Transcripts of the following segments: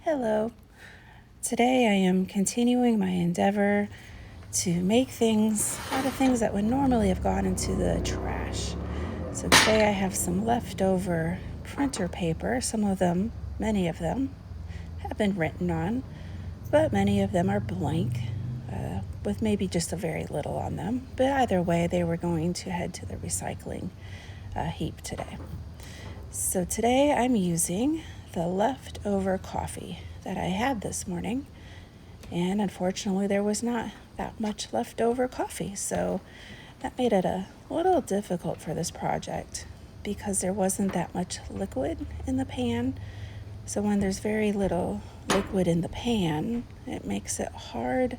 Hello. Today I am continuing my endeavor to make things out of things that would normally have gone into the trash. So today I have some leftover printer paper. Some of them, many of them, have been written on, but many of them are blank, with maybe just a very little on them. But either way, they were going to head to the recycling heap today. So today I'm using the leftover coffee that I had this morning, and unfortunately there was not that much leftover coffee, so that made it a little difficult for this project because there wasn't that much liquid in the pan. So when there's very little liquid in the pan, it makes it hard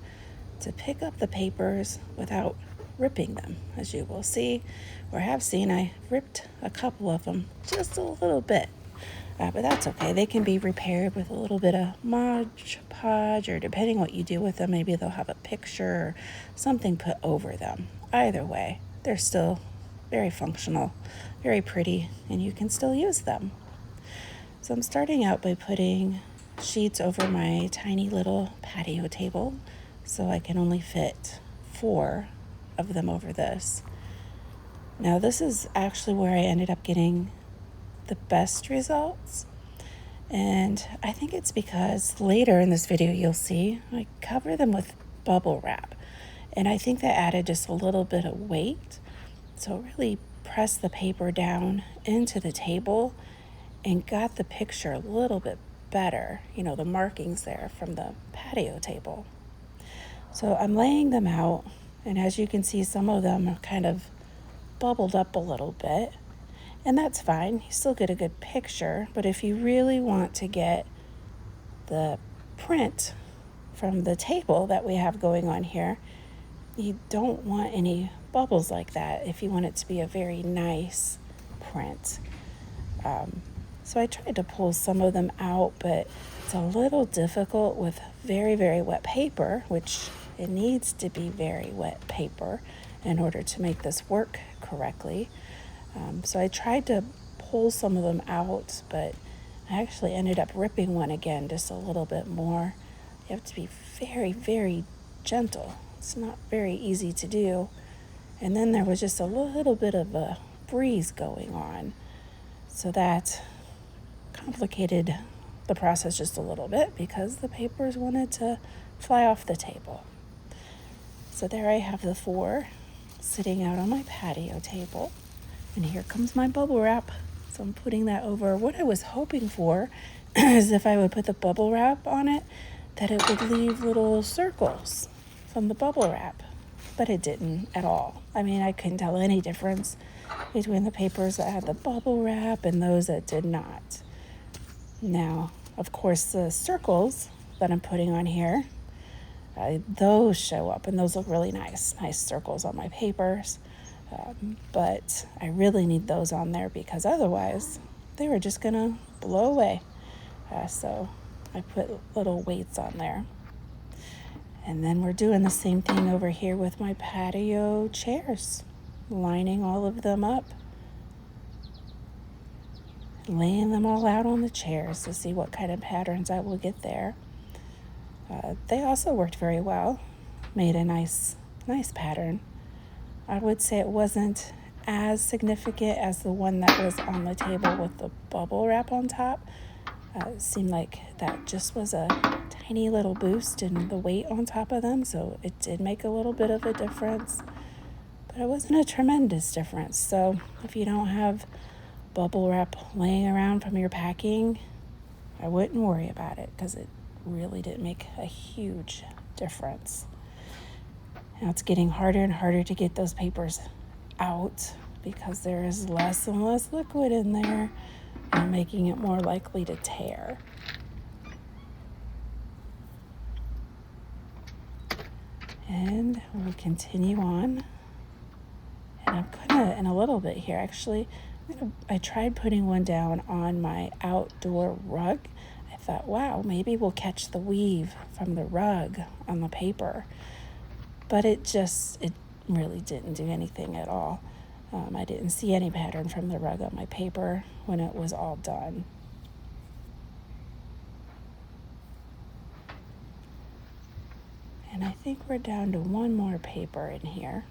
to pick up the papers without ripping them. As you will see or have seen, I ripped a couple of them just a little bit, but that's okay. They can be repaired with a little bit of Mod Podge, or depending what you do with them, maybe they'll have a picture or something put over them. Either way, they're still very functional, very pretty, and you can still use them. So I'm starting out by putting sheets over my tiny little patio table, so I can only fit 4 of them over this. Now this is actually where I ended up getting the best results, and I think it's because later in this video you'll see I cover them with bubble wrap, and I think that added just a little bit of weight, so it really pressed the paper down into the table and got the picture a little bit better, the markings there from the patio table. So I'm laying them out, and as you can see, some of them are kind of bubbled up a little bit, and that's fine. You still get a good picture, but if you really want to get the print from the table that we have going on here, you don't want any bubbles like that if you want it to be a very nice print. So I tried to pull some of them out, but it's a little difficult with very, very wet paper, which it needs to be very wet paper in order to make this work correctly. So I tried to pull some of them out, but I actually ended up ripping one again just a little bit more. You have to be very, very gentle. It's not very easy to do. And then there was just a little bit of a breeze going on, so that complicated the process just a little bit because the papers wanted to fly off the table. So there I have the 4 sitting out on my patio table, and here comes my bubble wrap. So I'm putting that over. What I was hoping for is if I would put the bubble wrap on it, that it would leave little circles from the bubble wrap, but it didn't at all. I mean, I couldn't tell any difference between the papers that had the bubble wrap and those that did not. Now, of course, the circles that I'm putting on here, those show up, and those look really nice circles on my papers. But I really need those on there because otherwise they were just gonna blow away. So I put little weights on there. And then we're doing the same thing over here with my patio chairs, lining all of them up, laying them all out on the chairs to see what kind of patterns I will get there. They also worked very well, made a nice pattern. I would say it wasn't as significant as the one that was on the table with the bubble wrap on top. It seemed like that just was a tiny little boost in the weight on top of them, so it did make a little bit of a difference, but it wasn't a tremendous difference. So if you don't have bubble wrap laying around from your packing, I wouldn't worry about it because it really didn't make a huge difference. Now it's getting harder and harder to get those papers out because there is less and less liquid in there, and making it more likely to tear. And we'll continue on. And I'm gonna, in a little bit here, actually, I tried putting one down on my outdoor rug. I thought, wow, maybe we'll catch the weave from the rug on the paper. But it really didn't do anything at all. I didn't see any pattern from the rug on my paper when it was all done. think we're down to one more paper in here.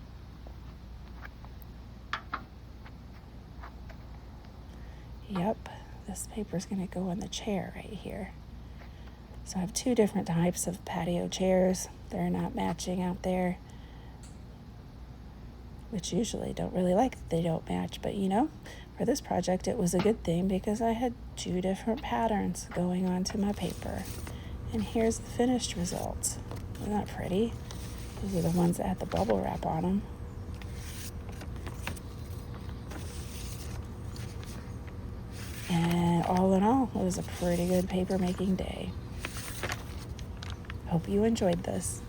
Yep, this paper is going to go on the chair right here. So I have two different types of patio chairs. They're not matching out there, which usually don't really like that they don't match. But you know, for this project it was a good thing because I had two different patterns going onto my paper. And here's the finished results. Isn't that pretty? Those are the ones that had the bubble wrap on them. And all in all, it was a pretty good paper making day. Hope you enjoyed this.